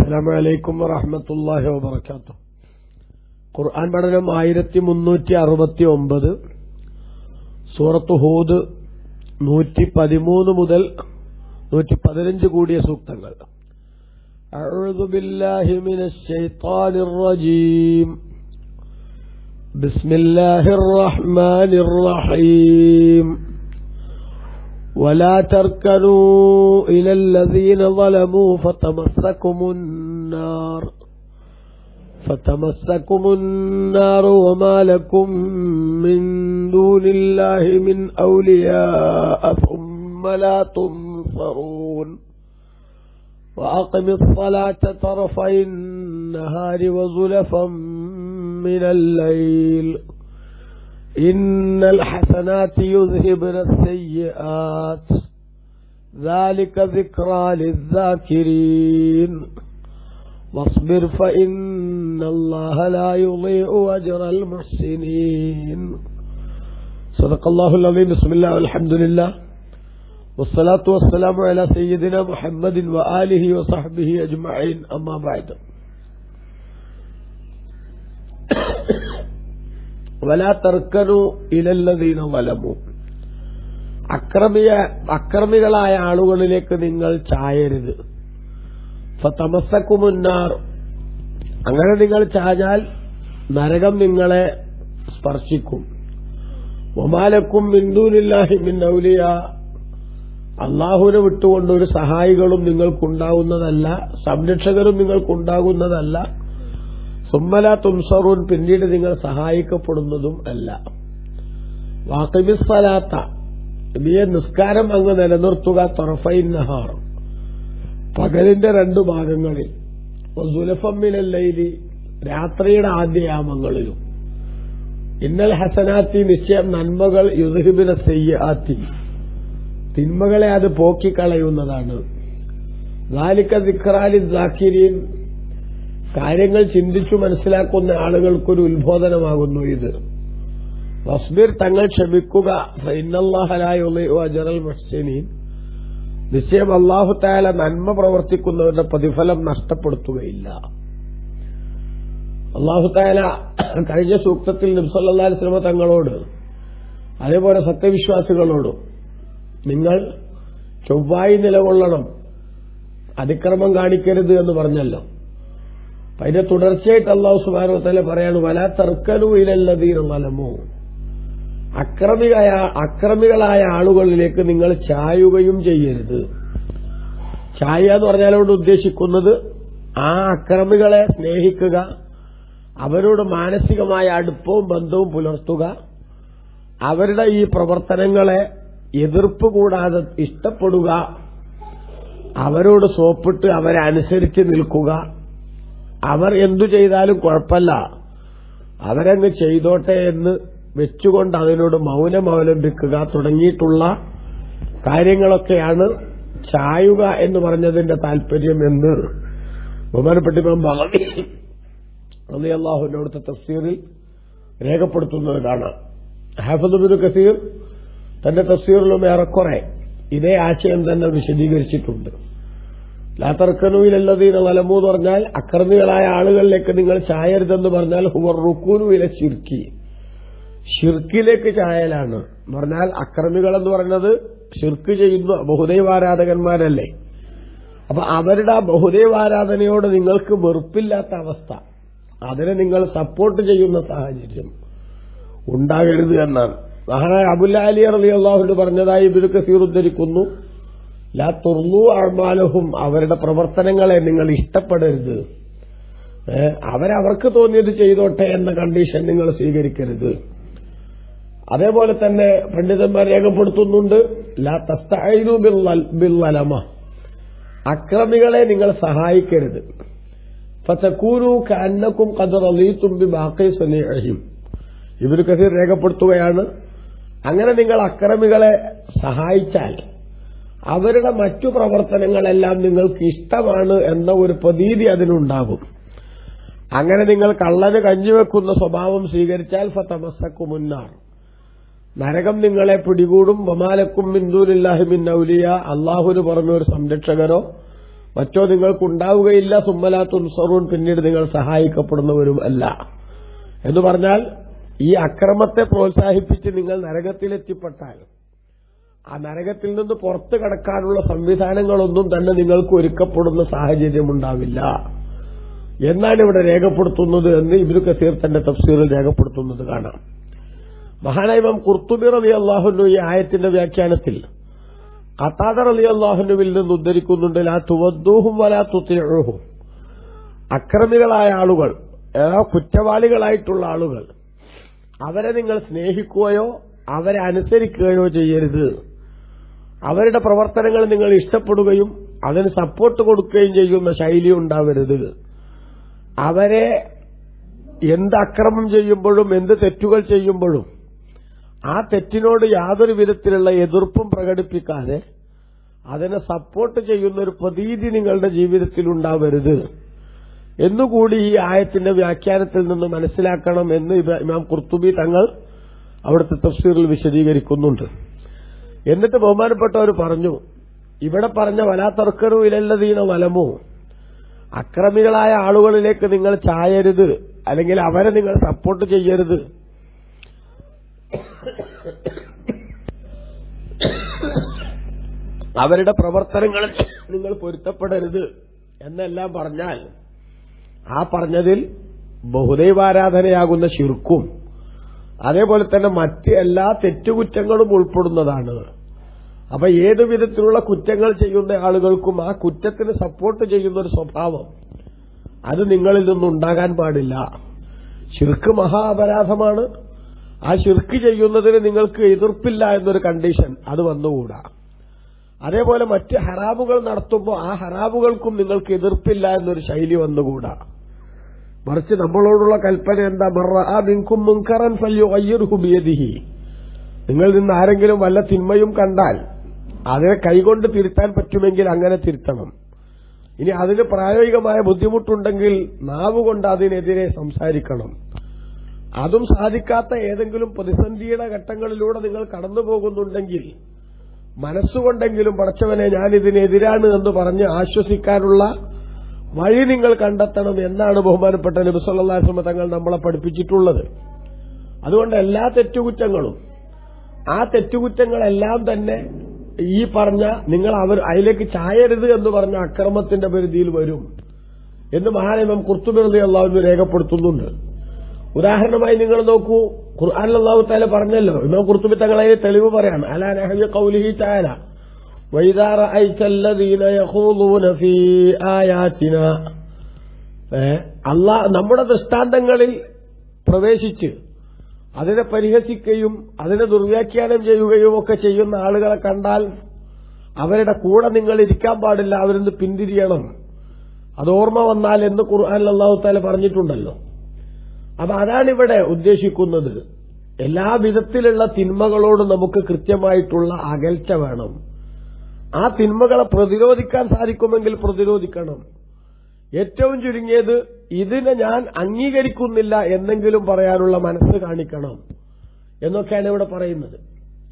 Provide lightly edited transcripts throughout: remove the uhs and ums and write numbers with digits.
അസ്സലാമു അലൈക്കും വറഹ്മത്തുള്ളാഹി വബറകാതുഹു. ഖുർആൻ പഠനം 1369, സൂറത്ത് ഹൂദ് 113 മുതൽ 115 കൂടിയ സൂക്തങ്ങൾ. അഊദു ബില്ലാഹി മിനശ് ശൈത്വാനിർ റജീം. ബിസ്മില്ലാഹിർ റഹ്മാനിർ റഹീം. ولا تركنوا إلى الذين ظلموا فتمسكم النار وما لكم من دون الله من أولياء ثم لا تنصرون. وأقم الصلاة طرفي النهار وزلفا من الليل إن الحسنات يذهبن السيئات ذلك ذكرى للذاكرين واصبر فإن الله لا يضيع أجر المحسنين. صدق الله العظيم. بسم الله والحمد لله والصلاة والسلام على سيدنا محمد وآله وصحبه أجمعين. أما بعد. വലാ തർക്കനു ഇലല്ലദീന വലമു. അക്രമികളായ ആളുകളിലേക്ക് നിങ്ങൾ ചായരുത്. ഫതമസ്സകുമുന്നാർ. അങ്ങനെ നിങ്ങൾ ചാഞ്ഞാൽ നരകം നിങ്ങളെ സ്പർശിക്കും. വമാലക്കും മിൻ ദൂനില്ലാഹി മിൻ ഔലിയാ. അല്ലാഹുവിനെ വിട്ടുകൊണ്ട് ഒരു സഹായികളും നിങ്ങൾക്കുണ്ടാകുന്നതല്ല, സംരക്ഷകരും നിങ്ങൾക്കുണ്ടാകുന്നതല്ല. സുമ്മല തുംസറൂൻ. പിന്നീട് നിങ്ങൾ സഹായിക്കപ്പെടുന്നതും അല്ല. വാഖിമിസ്സലാത്ത. നീയെ നിസ്കാരം അങ്ങ് നിലനിർത്തുക. തൊറഫൈൻ നഹാർ. പകലിന്റെ 2 ഭാഗങ്ങളിൽ. സുലഫം മിനൽ ലൈലി. രാത്രിയുടെ ആദ്യയാമങ്ങളിലും. ഇന്നൽ ഹസനാത്തി. നിശ്ചയം നന്മകൾ യുദ്ഹിബിന സയ്യാത്തി. തിന്മകളെ അത് പോക്കിക്കളയുന്നതാണ്. ദാലിക ദിക്റാ ലിദ്ദാകിരീൻ. കാര്യങ്ങൾ ചിന്തിച്ചു മനസ്സിലാക്കുന്ന ആളുകൾക്കൊരു ഉത്ബോധനമാകുന്നു ഇത്. വസ്ബിർ. തങ്ങൾ ക്ഷമിക്കുക. ഫഇന്നല്ലാഹ ലാ യുളീഉ അജ്റൽ മുഹ്സിനീൻ. നിശ്ചയം അല്ലാഹു തആല നന്മ പ്രവർത്തിക്കുന്നവരുടെ പ്രതിഫലം നഷ്ടപ്പെടുത്തുകയില്ല. അല്ലാഹു തആല കഴിഞ്ഞ സൂക്തത്തിൽ നബി സല്ലല്ലാഹു അലൈഹി വസല്ലം തങ്ങളോട്, അതേപോലെ സത്യവിശ്വാസികളോടും നിങ്ങൾ ചൊവ്വായി നിലകൊള്ളണം, അതിക്രമം കാണിക്കരുത് എന്ന് പറഞ്ഞല്ലോ. അതിന്റെ തുടർച്ചയായിട്ട് അല്ലാഹു സുബ്ഹാനഹു വ തആല പറയാണ്, വലാ തർക്കനു ഇലല്ലദീന ളലമു. അക്രമികളായ ആളുകളിലേക്ക് നിങ്ങൾ ചായുകയും ചെയ്യരുത്. ചായ എന്ന് പറഞ്ഞാൽ അവിടെ ഉദ്ദേശിക്കുന്നത് ആ അക്രമികളെ സ്നേഹിക്കുക, അവരോട് മാനസികമായ അടുപ്പവും ബന്ധവും പുലർത്തുക, അവരുടെ ഈ പ്രവർത്തനങ്ങളെ എതിർപ്പ് കൂടാതെ ഇഷ്ടപ്പെടുക, അവരോട് സോപ്പിട്ട് അവരെ അനുസരിച്ച് നിൽക്കുക. അവർ എന്തു ചെയ്താലും കുഴപ്പമില്ല, അവരങ്ങ് ചെയ്തോട്ടെ എന്ന് വെച്ചുകൊണ്ട് അതിനോട് മൗനം അവലംബിക്കുക തുടങ്ങിയിട്ടുള്ള കാര്യങ്ങളൊക്കെയാണ് ചായുക എന്ന് പറഞ്ഞതിന്റെ താല്പര്യം എന്ന് ബഹുമാനപ്പെട്ട ഇമാം ബഗവി റളിയല്ലാഹു അൻഹു തഫ്സീറിൽ രേഖപ്പെടുത്തുന്നത് കാണാം. ഹാഫിദ് ഇബ്നു കസീർ തന്റെ തഫ്സീറിലും ഏറെക്കുറെ ഇതേ ആശയം തന്നെ വിശദീകരിച്ചിട്ടുണ്ട്. ലാ തർക്കനു ഇലല്ലദീന ളലമു എന്ന് പറഞ്ഞാൽ അക്രമികളായ ആളുകളിലേക്ക് നിങ്ങൾ ചായരുതെന്ന് പറഞ്ഞാൽ ഹുവർ റുകൂനു ഇല ശിർക്കി. ഷിർക്കിലേക്ക് ചായലാണ് എന്ന് പറഞ്ഞാൽ അക്രമികൾ എന്ന് പറയുന്നത് ഷിർക്ക് ചെയ്യുന്ന ബഹുദൈവാരാധകന്മാരല്ലേ. അപ്പൊ അവരുടെ ആ ബഹുദൈവാരാധനയോട് നിങ്ങൾക്ക് വെറുപ്പില്ലാത്ത അവസ്ഥ, അതിനെ നിങ്ങൾ സപ്പോർട്ട് ചെയ്യുന്ന സാഹചര്യം ഉണ്ടാകരുത് എന്നാണ് മഹാനായ അബുൽ അലി റളിയല്ലാഹു അൻഹു പറഞ്ഞതായി ഇബ്നു കസീർ ഉദ്ധരിക്കുന്നു. ലാ തുർലു അഅ്മാലഹും. അവരുടെ പ്രവർത്തനങ്ങളെ നിങ്ങൾ ഇഷ്ടപ്പെടരുത്. അവരവർക്ക് തോന്നിയത് ചെയ്തോട്ടെ എന്ന കണ്ടീഷൻ നിങ്ങൾ സ്വീകരിക്കരുത്. അതേപോലെ തന്നെ പണ്ഡിതന്മാർ രേഖപ്പെടുത്തുന്നുണ്ട്, ലാ തസ്തഈനു ബിൽളലമ. അക്രമികളെ നിങ്ങൾ സഹായിക്കരുത്. ഫതകൂനു കഅന്നകും ഖദ് റളീതും ബിബാഖി സനീഇഹിം. ഇബ്നു കസീർ രേഖപ്പെടുത്തുകയാണ്, അങ്ങനെ നിങ്ങൾ അക്രമികളെ സഹായിച്ചാൽ അവരുടെ മറ്റു പ്രവർത്തനങ്ങളെല്ലാം നിങ്ങൾക്ക് ഇഷ്ടമാണ് എന്ന ഒരു പ്രതീതി അതിനുണ്ടാകും. അങ്ങനെ നിങ്ങൾ കള്ളന് കഞ്ഞിവെക്കുന്ന സ്വഭാവം സ്വീകരിച്ചാൽ ഫതമസ്സകുമുന്നാർ. നരകം നിങ്ങളെ പിടികൂടും. വമാലക്കും മിൻ ദൂനില്ലാഹി മിൻ ഔലിയ. അല്ലാഹുവിന് പുറമെ ഒരു സംരക്ഷകരോ മറ്റോ നിങ്ങൾക്കുണ്ടാവുകയില്ല. സുമ്മലാ തുൻസറൂൻ, പിന്നീട് നിങ്ങൾ സഹായിക്കപ്പെടുന്നവരും അല്ല എന്ന് പറഞ്ഞാൽ, ഈ അക്രമത്തെ പ്രോത്സാഹിപ്പിച്ച് നിങ്ങൾ നരകത്തിലെത്തിപ്പെട്ടാൽ ആ നരകത്തിൽ നിന്ന് പുറത്തു കടക്കാനുള്ള സംവിധാനങ്ങളൊന്നും തന്നെ നിങ്ങൾക്ക് ഒരുക്കപ്പെടുന്ന സാഹചര്യമുണ്ടാവില്ല എന്നാണ് ഇവിടെ രേഖപ്പെടുത്തുന്നത് എന്ന് ഇബ്നു കസീർ തന്റെ തഫ്സീറിൽ രേഖപ്പെടുത്തുന്നത് കാണാം. മഹാനായ ഇമാം ഖുർത്തുബി റളിയല്ലാഹു അൻഹു ഈ ആയത്തിന്റെ വ്യാഖ്യാനത്തിൽ ഖതാദ റളിയല്ലാഹു അൻഹുവിൽ നിന്ന് ഉദ്ധരിക്കുന്നുണ്ട്, ലാ തുവദ്ദൂഹും വലാ തുതിഉഹും, അക്രമികളായ ആളുകൾ, കുറ്റവാളികളായിട്ടുള്ള ആളുകൾ, അവരെ നിങ്ങൾ സ്നേഹിക്കുകയോ അവരെ അനുസരിക്കുകയോ ചെയ്യരുത്. അവരുടെ പ്രവർത്തനങ്ങൾ നിങ്ങൾ ഇഷ്ടപ്പെടുകയും അതിന് സപ്പോർട്ട് കൊടുക്കുകയും ചെയ്യുന്ന ശൈലി ഉണ്ടാവരുത്. അവരെ എന്ത് അക്രമം ചെയ്യുമ്പോഴും എന്ത് തെറ്റുകൾ ചെയ്യുമ്പോഴും ആ തെറ്റിനോട് യാതൊരു വിധത്തിലുള്ള എതിർപ്പും പ്രകടിപ്പിക്കാതെ അതിനെ സപ്പോർട്ട് ചെയ്യുന്നൊരു പ്രതീതി നിങ്ങളുടെ ജീവിതത്തിൽ ഉണ്ടാവരുത് എന്നുകൂടി ഈ ആയത്തിന്റെ വ്യാഖ്യാനത്തിൽ നിന്ന് മനസ്സിലാക്കണം എന്ന് ഇമാം ഖുർത്തുബി തങ്ങൾ അവിടുത്തെ തഫ്സീറിൽ വിശദീകരിക്കുന്നുണ്ട്. എന്നിട്ട് ബഹുമാനപ്പെട്ടവർ പറഞ്ഞു, ഇവിടെ പറഞ്ഞ വലാ തർക്കറു ഇലല്ലദീന വലമു, അക്രമികളായ ആളുകളിലേക്ക് നിങ്ങൾ ചായരുത്, അല്ലെങ്കിൽ അവരെ നിങ്ങൾ സപ്പോർട്ട് ചെയ്യരുത്. അവരുടെ പ്രവർത്തനങ്ങളിൽ നിങ്ങൾ പൊരുത്തപ്പെടരുത് എന്നെല്ലാം പറഞ്ഞാൽ, ആ പറഞ്ഞതിൽ ബഹുദൈവാരാധനയാകുന്ന ശിർക്കും അതേപോലെ തന്നെ മറ്റ് എല്ലാ തെറ്റുകുറ്റങ്ങളും ഉൾപ്പെടുന്നതാണ്. അപ്പൊ ഏതു വിധത്തിലുള്ള കുറ്റങ്ങൾ ചെയ്യുന്ന ആളുകൾക്കും ആ കുറ്റത്തിന് സപ്പോർട്ട് ചെയ്യുന്ന ഒരു സ്വഭാവം അത് നിങ്ങളിൽ നിന്നുണ്ടാകാൻ പാടില്ല. ശിർക്ക് മഹാ അപരാധമാണ്. ആ ശിർക്ക് ചെയ്യുന്നതിന് നിങ്ങൾക്ക് എതിർപ്പില്ല എന്നൊരു കണ്ടീഷൻ അത് വന്നുകൂടാ. അതേപോലെ മറ്റ് ഹറാമുകൾ നടത്തുമ്പോൾ ആ ഹറാമുകൾക്കും നിങ്ങൾക്ക് എതിർപ്പില്ല എന്നൊരു ശൈലി വന്നുകൂടാ. മറിച്ച് നമ്മളോടുള്ള കൽപ്പന എന്താ? മർറഅ മിൻകും മുൻകറൻ ഫല്യുഗയ്യിർഹു ബിയദിഹി, നിങ്ങളിൽ നിന്ന് ആരെങ്കിലും വല്ല തിന്മയും കണ്ടാൽ അതിനെ കൈകൊണ്ട് തിരുത്താൻ പറ്റുമെങ്കിൽ അങ്ങനെ തിരുത്തണം. ഇനി അതിന് പ്രായോഗികമായ ബുദ്ധിമുട്ടുണ്ടെങ്കിൽ നാവുകൊണ്ട് അതിനെതിരെ സംസാരിക്കണം. അതും സാധിക്കാത്ത ഏതെങ്കിലും പ്രതിസന്ധിയുടെ ഘട്ടങ്ങളിലൂടെ നിങ്ങൾ കടന്നു പോകുന്നുണ്ടെങ്കിൽ മനസ്സുകൊണ്ടെങ്കിലും പടച്ചവനെ ഞാനിതിനെതിരാണ് എന്ന് പറഞ്ഞ് ആശ്വസിക്കാനുള്ള വഴി നിങ്ങൾ കണ്ടെത്തണം എന്നാണ് ബഹുമാനപ്പെട്ട നബി സല്ലല്ലാഹു അലൈഹി വസല്ലം തങ്ങൾ നമ്മളെ പഠിപ്പിച്ചിട്ടുള്ളത്. അതുകൊണ്ട് എല്ലാ തെറ്റുകുറ്റങ്ങളും ആ തെറ്റുകുറ്റങ്ങളെല്ലാം തന്നെ ഈ പറഞ്ഞ നിങ്ങൾ അതിലേക്ക് ചായരുത് എന്ന് പറഞ്ഞ അക്രമത്തിന്റെ പരിധിയിൽ വരും എന്ന് മഹാനിമാം ഖുർത്തുബി റളിയല്ലാഹു അൻഹു രേഖപ്പെടുത്തുന്നുണ്ട്. ഉദാഹരണമായി നിങ്ങൾ നോക്കൂ, ഖുർആനിൽ അല്ലാഹു തആല പറഞ്ഞല്ലോ, ഇമാം ഖുർത്തുബി തങ്ങൾ അതിന് തെളിവ് പറയാണ്, അലാ നഹ്വി ഖൗലിഹി തആല വഇദാ റഅയ്തല്ലദീന യഖൂദൂന ഫീ ആയാതിനാ, അല്ലാഹ് നമ്മുടെ ദൃഷ്ടാന്തങ്ങളിൽ പ്രവേശിച്ച് അതിനെ പരിഹസിക്കുകയും അതിനെ ദുർവ്യാഖ്യാനം ചെയ്യുകയും ഒക്കെ ചെയ്യുന്ന ആളുകളെ കണ്ടാൽ അവരുടെ കൂടെ നിങ്ങൾ ഇരിക്കാൻ പാടില്ല, അവരിന്ന് പിന്തിരിയണം, അത് ഓർമ്മ വന്നാൽ എന്ന് ഖുർആനിൽ അല്ലാഹു തആല പറഞ്ഞിട്ടുണ്ടല്ലോ. അപ്പൊ അതാണിവിടെ ഉദ്ദേശിക്കുന്നത്. എല്ലാ വിധത്തിലുള്ള തിന്മകളോട് നമുക്ക് കൃത്യമായിട്ടുള്ള അകൽച്ച വേണം. ആ തിന്മകളെ പ്രതിരോധിക്കാൻ സാധിക്കുമെങ്കിൽ പ്രതിരോധിക്കണം. ഏറ്റവും ചുരുങ്ങിയത് ഇതിനെ ഞാൻ അംഗീകരിക്കുന്നില്ല എന്നെങ്കിലും പറയാനുള്ള മനസ്സ് കാണിക്കണം എന്നൊക്കെയാണ് ഇവിടെ പറയുന്നത്.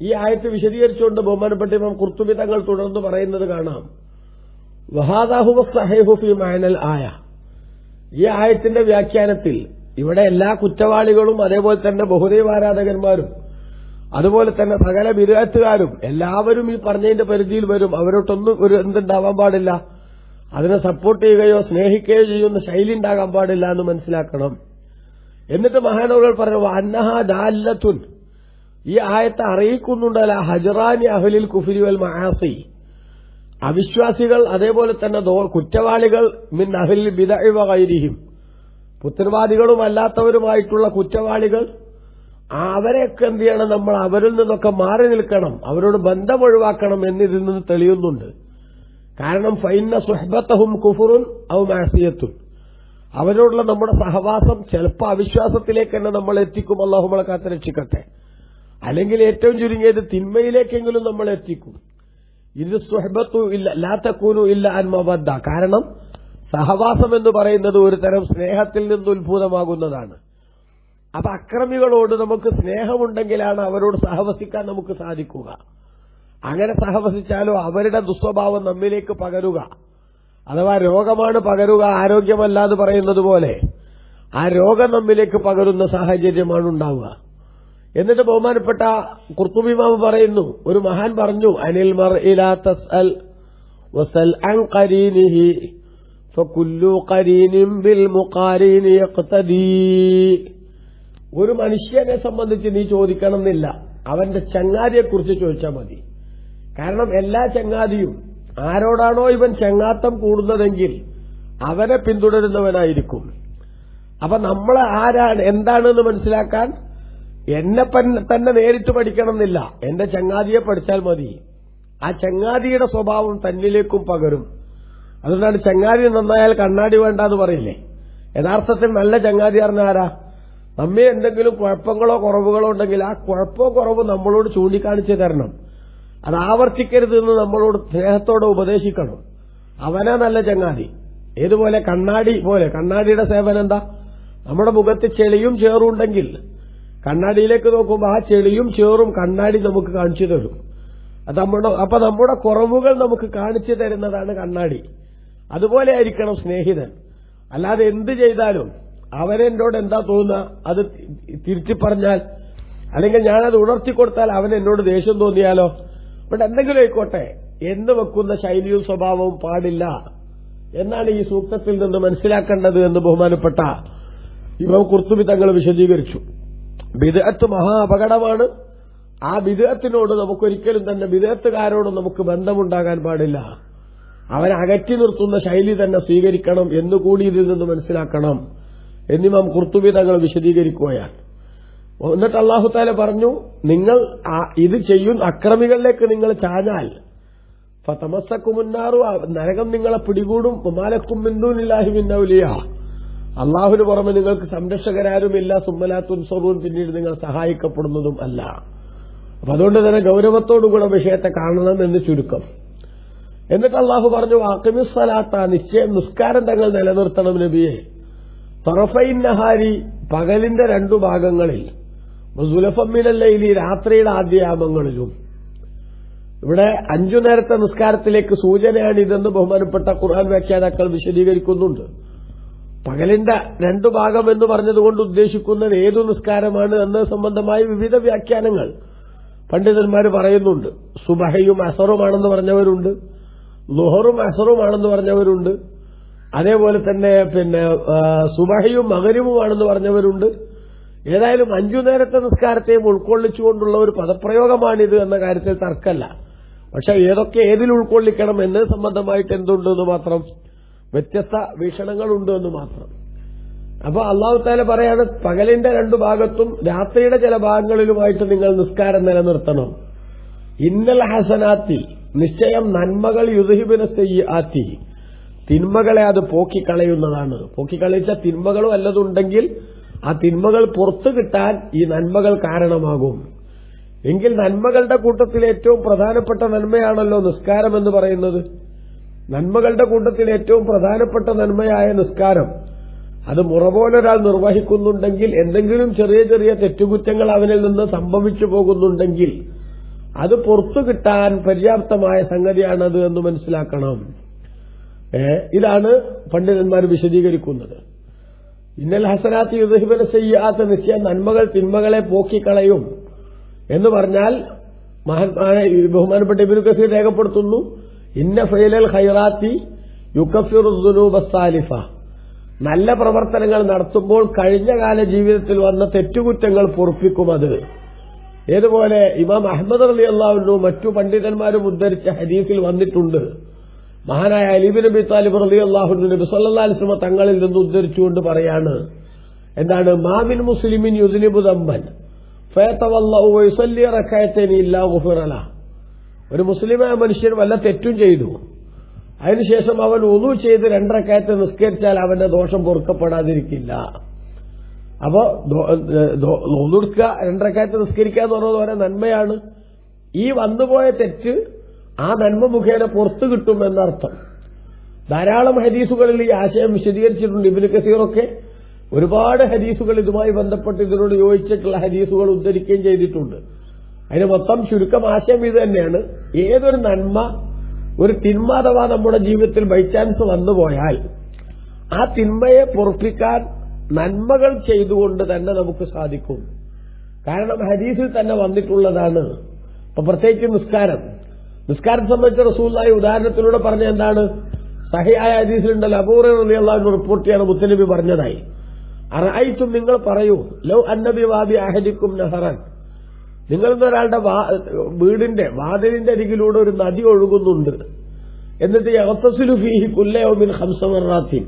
ഈ ആയത്ത് വിശദീകരിച്ചുകൊണ്ട് ബഹുമാനപ്പെട്ട ഇമാം ഖുർത്തുബി തങ്ങൾ തുടർന്ന് പറയുന്നത് കാണാം, വഹാദാ ഹുവ സ്വഹീഹു ഫീ മഅനൽ ആയ, ഈ ആയത്തിന്റെ വ്യാഖ്യാനത്തിൽ ഇവിടെ എല്ലാ കുറ്റവാളികളും അതേപോലെ തന്നെ ബഹുദൈവാരാധകന്മാരും അതുപോലെ തന്നെ സകല ബിദ്അത്തുകാരും എല്ലാവരും ഈ പറഞ്ഞതിന്റെ പരിധിയിൽ വരും. അവരോട്ടൊന്നും ഒരു എന്തുണ്ടാവാൻ പാടില്ല, അതിനെ സപ്പോർട്ട് ചെയ്യുകയോ സ്നേഹിക്കുകയോ ചെയ്യുന്ന ശൈലി ഉണ്ടാകാൻ പാടില്ല എന്ന് മനസ്സിലാക്കണം. എന്നിട്ട് മഹാനവറുകൾ പറഞ്ഞു, അന്നഹ ദാല്ലത്തുൻ, ഈ ആയത്തെ അറിയിക്കുന്നുണ്ടല്ല ഹജ്റാനി അഹ്ലിൽ കുഫ്രി വൽ മആസി, അവിശ്വാസികൾ അതേപോലെ തന്നെ കുറ്റവാളികൾ മിൻ അഹ്ലിൽ ബിദ്അ വ ഗൈരിഹിം, പുത്തൻവാദികളും അല്ലാത്തവരുമായിട്ടുള്ള കുറ്റവാളികൾ, അവരെയൊക്കെ എന്ത് ചെയ്യണം, നമ്മൾ അവരിൽ നിന്നൊക്കെ മാറി നിൽക്കണം, അവരോട് ബന്ധം ഒഴിവാക്കണം എന്നിതിൽ നിന്ന് തെളിയുന്നുണ്ട്. കാരണം ഫൈന്ന സുഹ്ബത്തഹും കുഫറുൻ ഔ മഅസിയത്തുൻ, അവരോടുള്ള നമ്മുടെ സഹവാസം ചിലപ്പോൾ അവിശ്വാസത്തിലേക്ക് തന്നെ നമ്മൾ എത്തിക്കും. അല്ലാഹു നമ്മളെ കാത്ത് രക്ഷിക്കട്ടെ. അല്ലെങ്കിൽ ഏറ്റവും ചുരുങ്ങിയത് തിന്മയിലേക്കെങ്കിലും നമ്മൾ എത്തിക്കും. ഇത് സുഹ്ബത്തു ഇല്ല ലാ തകൂനു ഇല്ല അൻ മവദ്ദ, കാരണം സഹവാസം എന്ന് പറയുന്നത് ഒരു തരം സ്നേഹത്തിൽ നിന്ന് ഉത്ഭൂതമാകുന്നതാണ്. അപ്പൊ അക്രമികളോട് നമുക്ക് സ്നേഹമുണ്ടെങ്കിലാണ് അവരോട് സഹവസിക്കാൻ നമുക്ക് സാധിക്കുക. അങ്ങനെ സഹവസിച്ചാലോ അവരുടെ ദുസ്വഭാവം നമ്മിലേക്ക് പകരുക. അഥവാ രോഗമാണ് പകരുക, ആരോഗ്യമല്ല എന്ന് പറയുന്നത് പോലെ ആ രോഗം നമ്മിലേക്ക് പകരുന്ന സാഹചര്യമാണ് ഉണ്ടാവുക. എന്നിട്ട് ബഹുമാനപ്പെട്ട ഖുർത്തുബി ഇമാം പറയുന്നു, ഒരു മഹാൻ പറഞ്ഞു, അനിൽ മർഇ ലാ തസ്അൽ വസൽ അൻ ഖരീനിഹി ഫകുല്ലു ഖരീനിൻ ബിൽ മുഖാരിനി യഖ്തദി. ഒരു മനുഷ്യനെ സംബന്ധിച്ച് നീ ചോദിക്കണം എന്നില്ല, അവന്റെ ചങ്ങാതിയെക്കുറിച്ച് ചോദിച്ചാൽ മതി. കാരണം എല്ലാ ചങ്ങാതിയും ആരോടാണോ ഇവൻ ചങ്ങാത്തം കൂടുന്നതെങ്കിൽ അവനെ പിന്തുടരുന്നവനായിരിക്കും. അപ്പൊ നമ്മൾ ആരാണ് എന്താണെന്ന് മനസ്സിലാക്കാൻ എന്നെ തന്നെ നേരിട്ട് പഠിക്കണം എന്നില്ല, എന്റെ ചങ്ങാതിയെ പഠിച്ചാൽ മതി. ആ ചങ്ങാതിയുടെ സ്വഭാവം തന്നിലേക്കും പകരും. അതുകൊണ്ടാണ് ചങ്ങാതി നന്നായാൽ കണ്ണാടി വേണ്ട എന്ന് പറയില്ലേ. യഥാർത്ഥത്തിൽ നല്ല ചങ്ങാതി പറഞ്ഞ ആരാ? നമ്മെ എന്തെങ്കിലും കുഴപ്പങ്ങളോ കുറവുകളോ ഉണ്ടെങ്കിൽ ആ കുഴപ്പമോ കുറവ് നമ്മളോട് ചൂണ്ടിക്കാണിച്ചു തരണം. അത് ആവർത്തിക്കരുത് എന്ന് നമ്മളോട് സ്നേഹത്തോടെ ഉപദേശിക്കണം. അവനാ നല്ല ചങ്ങാതി. ഏതുപോലെ കണ്ണാടി പോലെ. കണ്ണാടിയുടെ സേവനം എന്താ? നമ്മുടെ മുഖത്ത് ചെളിയും ചേറും ഉണ്ടെങ്കിൽ കണ്ണാടിയിലേക്ക് നോക്കുമ്പോൾ ആ ചെളിയും ചേറും കണ്ണാടി നമുക്ക് കാണിച്ചു തരും. അപ്പൊ നമ്മുടെ കുറവുകൾ നമുക്ക് കാണിച്ചു തരുന്നതാണ് കണ്ണാടി. അതുപോലെ ആയിരിക്കണം സ്നേഹിതൻ. അല്ലാതെ എന്ത് ചെയ്താലും അവനെന്നോട് എന്താ തോന്നുക അത് തിരിച്ചു പറഞ്ഞാൽ, അല്ലെങ്കിൽ ഞാനത് ഉണർത്തിക്കൊടുത്താൽ അവൻ എന്നോട് ദേഷ്യം തോന്നിയാലോ, ഇവിടെ എന്തെങ്കിലും ആയിക്കോട്ടെ എന്ന് വെക്കുന്ന ശൈലിയും സ്വഭാവവും പാടില്ല എന്നാണ് ഈ സൂക്തത്തിൽ നിന്ന് മനസ്സിലാക്കേണ്ടത് എന്ന് ബഹുമാനപ്പെട്ട ഇമാം ഖുർത്തുബി തങ്ങൾ വിശദീകരിച്ചു. ബിദ്അത്ത് മഹാ അപകടമാണ്. ആ ബിദ്അത്തിനോട് നമുക്കൊരിക്കലും തന്നെ ബിദ്അത്തുകാരോട് നമുക്ക് ബന്ധമുണ്ടാകാൻ പാടില്ല. അവനെ അകറ്റി നിർത്തുന്ന ശൈലി തന്നെ സ്വീകരിക്കണം എന്നുകൂടി ഇതിൽ നിന്ന് മനസ്സിലാക്കണം എന്നിമാം ഖുർത്തുബി തങ്ങൾ വിശദീകരിക്കുകയാണ്. എന്നിട്ട് അല്ലാഹു തആല പറഞ്ഞു, നിങ്ങൾ ഇത് ചെയ്യുന്ന അക്രമികളിലേക്ക് നിങ്ങൾ ചാഞ്ഞാൽ ഫതമസ്സകുമുന്നാറു, നരകം നിങ്ങളെ പിടികൂടും. വമാലക്കും മിൻ ദൂനില്ലാഹി മിൻ ഔലിയാ, അള്ളാഹുവിന് പുറമെ നിങ്ങൾക്ക് സംരക്ഷകരാരുമില്ല. സുമ്മലാ തുൻസറൂൻ, പിന്നീട് നിങ്ങൾ സഹായിക്കപ്പെടുന്നതും അല്ല. അപ്പൊ അതുകൊണ്ട് തന്നെ ഗൌരവത്തോടുകൂടെ വിഷയത്തെ കാണണം എന്ന് ചുരുക്കം. എന്നിട്ട് അള്ളാഹു പറഞ്ഞു, അഖിമിസ് സലാത്ത, നിശ്ചയം നിസ്കാരം തങ്ങൾ നിലനിർത്തണം നബിയെ. തറഫൈൻ നഹാരി, പകലിന്റെ രണ്ടു ഭാഗങ്ങളിൽ, സുലഫം മിനൽ ലൈലി, രാത്രിയുടെ ആദ്യയാമങ്ങളിലും. ഇവിടെ 5 നേരത്തെ നിസ്കാരത്തിലേക്ക് സൂചനയാണിതെന്ന് ബഹുമാനപ്പെട്ട ഖുർആൻ വ്യാഖ്യാതാക്കൾ വിശദീകരിക്കുന്നുണ്ട്. പകലിന്റെ 2 ഭാഗം എന്ന് പറഞ്ഞതുകൊണ്ട് ഉദ്ദേശിക്കുന്നത് ഏതു നിസ്കാരമാണ് എന്നത് സംബന്ധമായി വിവിധ വ്യാഖ്യാനങ്ങൾ പണ്ഡിതന്മാർ പറയുന്നുണ്ട്. സുബഹയും അസറുമാണെന്ന് പറഞ്ഞവരുണ്ട്, ളുഹറും അസറുമാണെന്ന് പറഞ്ഞവരുണ്ട്, അതേപോലെ തന്നെ സുബഹയും മഗ്രിബുമാണെന്ന് പറഞ്ഞവരുണ്ട്. ഏതായാലും 5 നേരത്തെ നിസ്കാരത്തെയും ഉൾക്കൊള്ളിച്ചുകൊണ്ടുള്ള ഒരു പദപ്രയോഗമാണിത് എന്ന കാര്യത്തിൽ തർക്കമല്ല. പക്ഷെ ഏതിൽ ഉൾക്കൊള്ളിക്കണം എന്നത് സംബന്ധമായിട്ട് എന്തുണ്ടെന്ന് മാത്രം വ്യത്യസ്ത വീക്ഷണങ്ങളുണ്ട് എന്ന് മാത്രം. അപ്പൊ അല്ലാഹു തആല പറയാണ്, പകലിന്റെ 2 ഭാഗത്തും രാത്രിയുടെ ചില ഭാഗങ്ങളിലുമായിട്ട് നിങ്ങൾ നിസ്കാരം നിലനിർത്തണം. ഇന്നൽ ഹസനാത്തി, നിശ്ചയം നന്മകൾ യുദ്ഹിബിന സയ്യിആത്തി, തിന്മകളെ അത് പോക്കിക്കളയുന്നതാണ്. പോക്കിക്കളയിച്ച തിന്മകളും വല്ലതുണ്ടെങ്കിൽ ആ തിന്മകൾ പുറത്തു കിട്ടാൻ ഈ നന്മകൾ കാരണമാകും. എങ്കിൽ നന്മകളുടെ കൂട്ടത്തിൽ ഏറ്റവും പ്രധാനപ്പെട്ട നന്മയാണല്ലോ നിസ്കാരം എന്ന് പറയുന്നത്. നന്മകളുടെ കൂട്ടത്തിൽ ഏറ്റവും പ്രധാനപ്പെട്ട നന്മയായ നിസ്കാരം അത് മുറപോലൊരാൾ നിർവഹിക്കുന്നുണ്ടെങ്കിൽ, എന്തെങ്കിലും ചെറിയ ചെറിയ തെറ്റുകുറ്റങ്ങൾ അവനിൽ നിന്ന് സംഭവിച്ചു പോകുന്നുണ്ടെങ്കിൽ അത് പുറത്തു കിട്ടാൻ പര്യാപ്തമായ സംഗതിയാണത് എന്ന് മനസ്സിലാക്കണം. ഇതാണ് പണ്ഡിതന്മാർ വിശദീകരിക്കുന്നത്. ഇന്നൽ ഹസനാത്തി യുദ്ഹിബന സയ്യിആത്ത്, നിശ്ചയം നന്മകൾ തിന്മകളെ പോക്കിക്കളയും എന്ന് പറഞ്ഞാൽ ബഹുമാനപ്പെട്ട ഇബ്നു കസീർ രേഖപ്പെടുത്തുന്നു, ഇന്ന ഫൈലൽ ഖൈറാത്തി യുകഫിറു ദുനൂബ സാലിഫ, നല്ല പ്രവർത്തനങ്ങൾ നടത്തുമ്പോൾ കഴിഞ്ഞകാല ജീവിതത്തിൽ വന്ന തെറ്റുകുറ്റങ്ങൾ പൊറുപ്പിക്കും. അത് ഏതുപോലെ ഇമാം അഹ്മദ് റളിയല്ലാഹു അൻഹു മറ്റു പണ്ഡിതന്മാരും ഉദ്ധരിച്ച ഹദീസിൽ വന്നിട്ടുണ്ട്. മഹാനായ അലി ബിൻ അബി താലിബ് റളിയല്ലാഹു അൻഹു നബി സല്ലല്ലാഹു അലൈഹി വസല്ലം തങ്ങളിൽ നിന്ന് ഉദ്ധരിച്ചുകൊണ്ട് പറയാണ്, എന്താണ്, മാമിൻ മുസ്ലിമിൻ യുദ്നിബു ദംബൻ ഫയതവല്ലഹു വയുസല്ലി റകഅതൈനി ഇല്ലാ ഗുഫിറ ലഹു, ഒരു മുസ്ലിമായ മനുഷ്യൻ വല്ല തെറ്റും ചെയ്തു, അതിനുശേഷം അവൻ വുളു ചെയ്ത് 2 റകഅത്ത് നിസ്കരിച്ചാൽ അവന്റെ ദോഷം പൊറുക്കപ്പെടാതിരിക്കില്ല. അപ്പോ വുളുടുക്കുക, 2 റകഅത്ത് നിസ്കരിക്കുക എന്ന് പറയുന്നത് ഒരു നന്മയാണ്. ഈ വന്നുപോയ തെറ്റ് ആ നന്മ മുഖേന പുറത്തു കിട്ടും എന്നർത്ഥം. ധാരാളം ഹദീസുകളിൽ ഈ ആശയം വിശദീകരിച്ചിട്ടുണ്ട്. ഇബ്നു കസീറൊക്കെ ഒരുപാട് ഹദീസുകൾ ഇതുമായി ബന്ധപ്പെട്ട് ഇതിനോട് യോജിച്ചിട്ടുള്ള ഹദീസുകൾ ഉദ്ധരിക്കുകയും ചെയ്തിട്ടുണ്ട്. അതിന് മൊത്തം ചുരുക്കം ആശയം ഇത് തന്നെയാണ്. ഏതൊരു നന്മ ഒരു തിന്മ അഥവാ നമ്മുടെ ജീവിതത്തിൽ ബൈ ചാൻസ് വന്നുപോയാൽ ആ തിന്മയെ പൊറുപ്പിക്കാൻ നന്മകൾ ചെയ്തുകൊണ്ട് തന്നെ നമുക്ക് സാധിക്കും. കാരണം ഹദീസിൽ തന്നെ വന്നിട്ടുള്ളതാണ്. അപ്പൊ പ്രത്യേകിച്ച് നിസ്കാരം സംബന്ധിച്ച റസൂലുള്ളാഹി ഉദാഹരണത്തിലൂടെ പറഞ്ഞ എന്താണ്? സഹിഹായ ഹദീസിലുണ്ടല്ലോ, അബൂ ഹുറൈറ റളിയല്ലാഹു അൻഹു റിപ്പോർട്ട് ചെയ്യാണ് മുത്തനബി പറഞ്ഞതായി, അറഅയ്തും നിങ്ങൾ പറയൂ, ലൗ അന്നബി വാബി അഹദിക്കും നഹറൻ, നിങ്ങളൊരാളുടെ വീടിന്റെ വാതിലിന്റെ അരികിലൂടെ ഒരു നദി ഒഴുകുന്നുണ്ട്, എന്നിട്ട് യഗ്തസിലു ഫീഹി കുല്ല യൗമിൻ 5 മർറാത്തിൻ,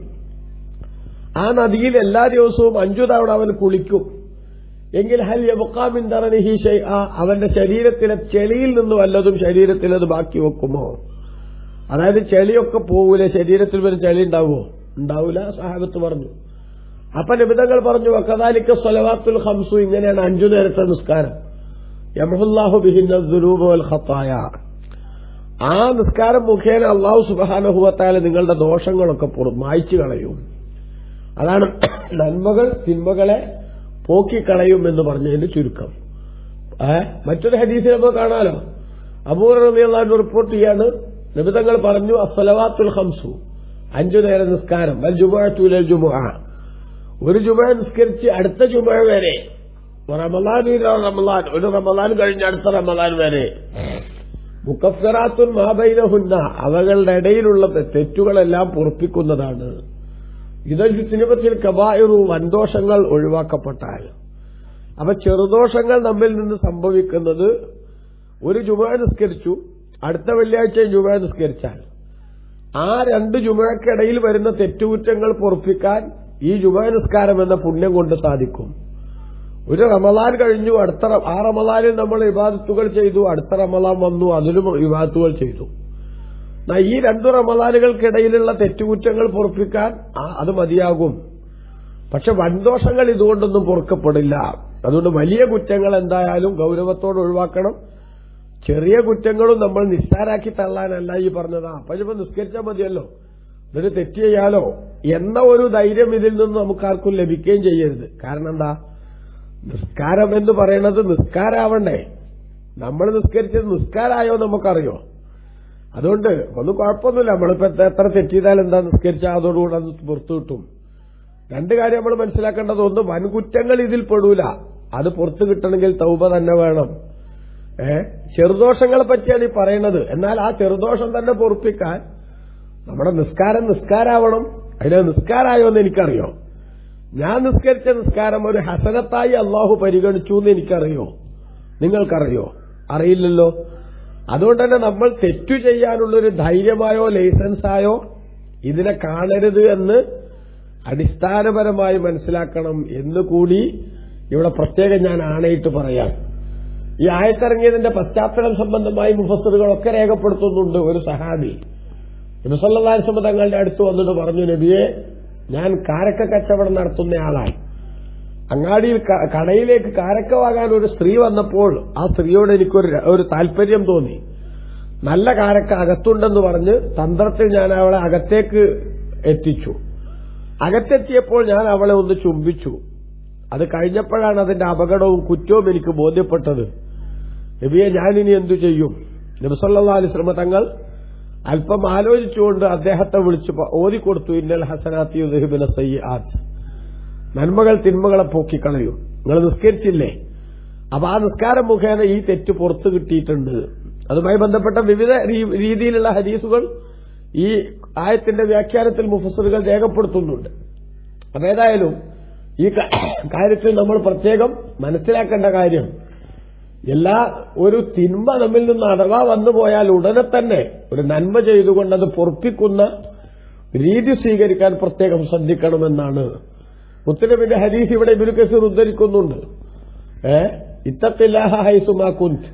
ആ നദിയിൽ എല്ലാ ദിവസവും 5 തവണ അവൻ കുളിക്കും, എങ്കിൽ ഹൽ യബ്ഖാ മിൻ ദറനിഹി ശൈഅ, അവന്റെ ശരീരത്തിലെ ചെളിയിൽ നിന്ന് വല്ലതും ശരീരത്തിൽ അത് ബാക്കി വെക്കുമോ? അതായത് ചെളിയൊക്കെ പോകൂലെ, ശരീരത്തിൽ വരും ചെളി ഉണ്ടാവുമോ? ഉണ്ടാവില്ല. സഹാബത്ത് പറഞ്ഞു. അപ്പൊ നിബിധങ്ങൾ പറഞ്ഞു, വകദാലിക സ്വലവാത്തുൽ 5, ഇങ്ങനെയാണ് 5 നേരത്തെ നിസ്കാരം. യംഹുല്ലാഹു ബിഹിന്ന ദുനൂബ വൽ ഖതായ, ആ നിസ്കാരം മുഖേന അല്ലാഹു സുബ്ഹാനഹു വ തആല നിങ്ങളുടെ ദോഷങ്ങളൊക്കെ മായ്ച്ചു കളയും. അതാണ് നന്മകൾ തിന്മകളെ പോക്കിക്കളയും എന്ന് പറഞ്ഞതിന്റെ ചുരുക്കം. മറ്റൊരു ഹദീസിൽ നമുക്ക് കാണാലോ, അബൂ ഹുറൈറ റളിയല്ലാഹു അൻഹു റിപ്പോർട്ട് ചെയ്യാണ്, നബിതങ്ങൾ പറഞ്ഞു, അസ്സലവാത്തുൽ 5, 5 നേര നിസ്കാരം, വൽ ജുമുഅതു ഇലൽ ജുമുഅ, ഒരു ജുമുഅ നിസ്കരിച്ച് അടുത്ത ജുമുഅ വരെ, റമളാൻ ഒരു റമളാൻ കഴിഞ്ഞ് അടുത്ത റമളാൻ വരെ, മുകഫ്ഫിറാത്തുൻ മാ ബൈനഹുന്ന, അവകളുടെ ഇടയിലുള്ള തെറ്റുകളെല്ലാം പൊറുപ്പിക്കുന്നതാണ്. ഇദജ്തുനിബത്തിൽ കബായിറു, വൻദോഷങ്ങൾ ഒഴിവാക്കപ്പെട്ടാൽ. അപ്പൊ ചെറുദോഷങ്ങൾ നമ്മിൽ നിന്ന് സംഭവിക്കുന്നത്, ഒരു ജുമുഅ നിസ്കരിച്ചു, അടുത്ത വെള്ളിയാഴ്ച ജുമുഅ നിസ്കരിച്ചാൽ ആ 2 ജുമുഅക്കിടയിൽ വരുന്ന തെറ്റുകുറ്റങ്ങൾ പൊറുപ്പിക്കാൻ ഈ ജുമുഅ നിസ്കാരം എന്ന പുണ്യം കൊണ്ട് സാധിക്കും. ഒരു റമളാൻ കഴിഞ്ഞു, ആ റമളാനിൽ നമ്മൾ ഇബാദത്തുകൾ ചെയ്തു, അടുത്ത റമളാൻ വന്നു, അതിലും ഇബാദത്തുകൾ ചെയ്തു. ഈ 2 റമളാനുകൾക്കിടയിലുള്ള തെറ്റുകുറ്റങ്ങൾ പൊറുപ്പിക്കാൻ അത് മതിയാകും. പക്ഷെ വൻദോഷങ്ങൾ ഇതുകൊണ്ടൊന്നും പൊറുക്കപ്പെടില്ല. അതുകൊണ്ട് വലിയ കുറ്റങ്ങൾ എന്തായാലും ഗൌരവത്തോടെ ഒഴിവാക്കണം. ചെറിയ കുറ്റങ്ങളും നമ്മൾ നിസ്സാരാക്കി തള്ളാനല്ല ഈ പറഞ്ഞതാ. അപ്പൊ ഇപ്പൊ നിസ്കരിച്ചാൽ മതിയല്ലോ, ഇതൊരു തെറ്റ് ചെയ്യാലോ എന്ന ഒരു ധൈര്യം ഇതിൽ നിന്ന് നമുക്കാർക്കും ലഭിക്കുകയും ചെയ്യരുത്. കാരണം എന്താ, നിസ്കാരം എന്ന് പറയുന്നത് നിസ്കാരാവണ്ടേ. നമ്മൾ നിസ്കരിച്ചത് നിസ്കാരായോ നമുക്കറിയോ? അതുകൊണ്ട് ഒന്നും കുഴപ്പമൊന്നുമില്ല. നമ്മളിപ്പോ എത്ര തെറ്റ് ചെയ്താൽ എന്താ, നിസ്കരിച്ചാൽ അതോടുകൂടെ അത് പുറത്തു കിട്ടും. 2 കാര്യം നമ്മൾ മനസ്സിലാക്കേണ്ടത്, ഒന്ന്, വൻകുറ്റങ്ങൾ ഇതിൽ പെടൂല, അത് പുറത്തു കിട്ടണമെങ്കിൽ തൗബ തന്നെ വേണം. ചെറുദോഷങ്ങളെ പറ്റിയാണ് ഈ പറയുന്നത്. എന്നാൽ ആ ചെറുദോഷം തന്നെ പൊറുപ്പിക്കാൻ നമ്മുടെ നിസ്കാരാവണം. അതിന് നിസ്കാരായോ എന്ന് എനിക്കറിയോ? ഞാൻ നിസ്കരിച്ച നിസ്കാരം ഒരു ഹസനത്തായി അള്ളാഹു പരിഗണിച്ചു എന്ന് എനിക്കറിയോ? നിങ്ങൾക്കറിയോ? അറിയില്ലല്ലോ. അതുകൊണ്ട് തന്നെ നമ്മൾ തെറ്റു ചെയ്യാനുള്ളൊരു ധൈര്യമായോ ലൈസൻസായോ ഇതിനെ കാണരുത് എന്ന് അടിസ്ഥാനപരമായി മനസ്സിലാക്കണം എന്നുകൂടി ഇവിടെ പ്രത്യേകം ഞാൻ ആണയിട്ട് പറയാം. ഈ ആയത്തിറങ്ങിയതിന്റെ പശ്ചാത്തലം സംബന്ധമായി മുഫസ്സിറുകളൊക്കെ രേഖപ്പെടുത്തുന്നുണ്ട്. ഒരു സഹാബി നബി സല്ലല്ലാഹു അലൈഹി വസല്ലം തങ്ങളുടെ അടുത്ത് വന്നിട്ട് പറഞ്ഞു, നബിയെ, ഞാൻ കാരക്ക കച്ചവടം നടത്തുന്നയാളാണ്. അങ്ങാടിയിൽ കടയിലേക്ക് കാരക്ക വാങ്ങാൻ ഒരു സ്ത്രീ വന്നപ്പോൾ ആ സ്ത്രീയോട് എനിക്കൊരു താല്പര്യം തോന്നി. നല്ല കാരക്ക അകത്തുണ്ടെന്ന് പറഞ്ഞ് തന്ത്രത്തിൽ ഞാൻ അവളെ അകത്തേക്ക് എത്തിച്ചു. അകത്തെത്തിയപ്പോൾ ഞാൻ അവളെ ഒന്ന് ചുംബിച്ചു. അത് കഴിഞ്ഞപ്പോഴാണ് അതിന്റെ അപകടവും കുറ്റവും എനിക്ക് ബോധ്യപ്പെട്ടത്. നബിയെ, ഞാനിനി എന്തു ചെയ്യും? നബി സല്ലല്ലാഹു അലൈഹി വസല്ലം തങ്ങൾ അല്പം ആലോചിച്ചുകൊണ്ട് അദ്ദേഹത്തെ വിളിച്ച് ഓതിക്കൊടുത്തു, ഇന്നൽ ഹസനാത്തി യുദ്ഹിബുന സയ്യിആത്ത്, നന്മകൾ തിന്മകളെ പോക്കിക്കളയും. നിങ്ങൾ നിസ്കരിച്ചില്ലേ? അപ്പൊ ആ നിസ്കാരം മുഖേന ഈ തെറ്റ് പുറത്തു കിട്ടിയിട്ടുണ്ട്. അതുമായി ബന്ധപ്പെട്ട വിവിധ രീതിയിലുള്ള ഹദീസുകൾ ഈ ആയത്തിന്റെ വ്യാഖ്യാനത്തിൽ മുഫസ്സിറുകൾ രേഖപ്പെടുത്തുന്നുണ്ട്. അപ്പൊ ഏതായാലും ഈ കാര്യത്തിൽ നമ്മൾ പ്രത്യേകം മനസ്സിലാക്കേണ്ട കാര്യം, ഒരു തിന്മ നമ്മിൽ നിന്ന് അഥവാ വന്നുപോയാൽ ഉടനെ തന്നെ ഒരു നന്മ ചെയ്തുകൊണ്ട് അത് പൊറുപ്പിക്കുന്ന രീതി സ്വീകരിക്കാൻ പ്രത്യേകം ശ്രദ്ധിക്കണമെന്നാണ്. മുത്തനബിന്റെ ഹദീസ് ഇവിടെ ഇബ്നു കസീർ ഉദ്ധരിക്കുന്നുണ്ട്. ഇത്തഖില്ലാഹ ഹൈസുമാ കുൻത്,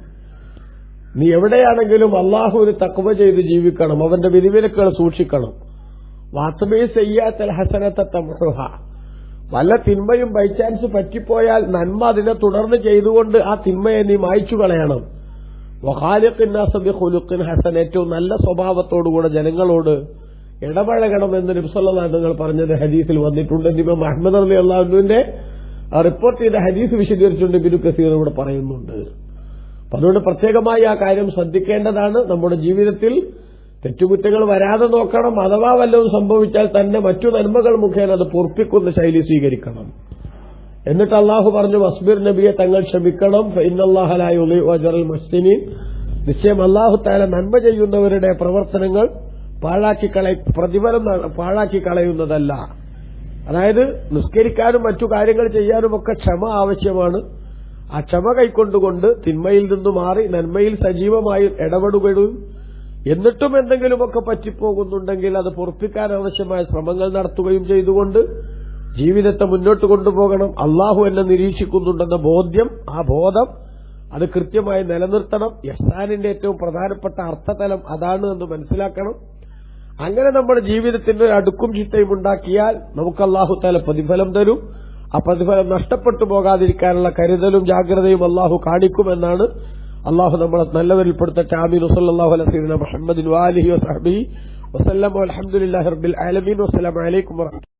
നീ എവിടെയാണെങ്കിലും അള്ളാഹുവിന് തഖ്വ ചെയ്ത് ജീവിക്കണം, അവന്റെ വിധിവിലക്കുകൾ സൂക്ഷിക്കണം. വാത്ബി സയ്യാത്തൽ ഹസനത തംഹുഹ, വല്ല തിന്മയും ബൈ ചാൻസ് പറ്റിപ്പോയാൽ നന്മ അതിനെ തുടർന്ന് ചെയ്തുകൊണ്ട് ആ തിന്മയെ നീ മായ്ച്ചു കളയണം. വഖാലിഖിൻ നാസ ബിഖുലുഖിൻ ഹസൻ, ഏറ്റവും നല്ല സ്വഭാവത്തോടുകൂടെ ജനങ്ങളോട് ഇടപഴകണമെന്ന് നബി സല്ലല്ലാഹു അലൈഹി വസല്ലം പറഞ്ഞത് ഹദീസിൽ വന്നിട്ടുണ്ട്. ഇമാം അഹ്മദ് റളിയല്ലാഹു അൻഹുവിന്റെ റിപ്പോർട്ട് ചെയ്ത ഹദീസ് വിശദീകരിച്ചുകൊണ്ട് ഇബ്നു കസീർ ഇവിടെ പറയുന്നുണ്ട്. അതുകൊണ്ട് പ്രത്യേകമായി ആ കാര്യം ശ്രദ്ധിക്കേണ്ടതാണ്. നമ്മുടെ ജീവിതത്തിൽ തെറ്റുകുറ്റങ്ങൾ വരാതെ നോക്കണം. അഥവാ വല്ലതും സംഭവിച്ചാൽ തന്നെ മറ്റു നന്മകൾ മുഖേന അത് പൊറുപ്പിക്കുന്ന ശൈലി സ്വീകരിക്കണം. എന്നിട്ട് അള്ളാഹു പറഞ്ഞു, വസ്ബിർ നബിയെ, തങ്ങൾ ക്ഷമിക്കണം. ഫഇന്നല്ലാഹ ലാ യുളീഉ അജ്റൽ മുഹ്സിനീൻ, നിശ്ചയം അള്ളാഹു തആല നന്മ ചെയ്യുന്നവരുടെ പ്രവർത്തനങ്ങൾ പ്രതിഫലം പാഴാക്കി കളയുന്നതല്ല. അതായത് നിസ്കരിക്കാനും മറ്റു കാര്യങ്ങൾ ചെയ്യാനുമൊക്കെ ക്ഷമ ആവശ്യമാണ്. ആ ക്ഷമ കൈക്കൊണ്ടുകൊണ്ട് തിന്മയിൽ നിന്നു മാറി നന്മയിൽ സജീവമായി ഇടപെടുകയും എന്നിട്ടും എന്തെങ്കിലുമൊക്കെ പറ്റിപ്പോകുന്നുണ്ടെങ്കിൽ അത് പൊറുപ്പിക്കാൻ ആവശ്യമായ ശ്രമങ്ങൾ നടത്തുകയും ചെയ്തുകൊണ്ട് ജീവിതത്തെ മുന്നോട്ട് കൊണ്ടുപോകണം. അള്ളാഹു എന്നെ നിരീക്ഷിക്കുന്നുണ്ടെന്ന ബോധ്യം, ആ ബോധം അത് കൃത്യമായി നിലനിർത്തണം. ഇഹ്സാനിന്റെ ഏറ്റവും പ്രധാനപ്പെട്ട അർത്ഥതലം അതാണ് എന്ന് മനസ്സിലാക്കണം. അങ്ങനെ നമ്മുടെ ജീവിതത്തിന്റെ ഒരു അടുക്കും ചിട്ടയും ഉണ്ടാക്കിയാൽ നമുക്ക് അല്ലാഹു തആല പ്രതിഫലം തരും. ആ പ്രതിഫലം നഷ്ടപ്പെട്ടു പോകാതിരിക്കാനുള്ള കരുതലും ജാഗ്രതയും അല്ലാഹു കാണിക്കുമെന്നാണ്. അല്ലാഹു നമ്മളെ നല്ലവരിൽപ്പെടുത്തട്ടെ. ആമീൻ. സല്ലല്ലാഹു അലൈഹി വസല്ലം മുഹമ്മദിൻ വആലിഹി വസഹ്ബിഹി വസല്ലം. വൽഹംദുലില്ലാഹി റബ്ബിൽ ആലമീൻ. വസ്സലാമു അലൈക്കും വറഹ്മത്തുള്ളാഹി.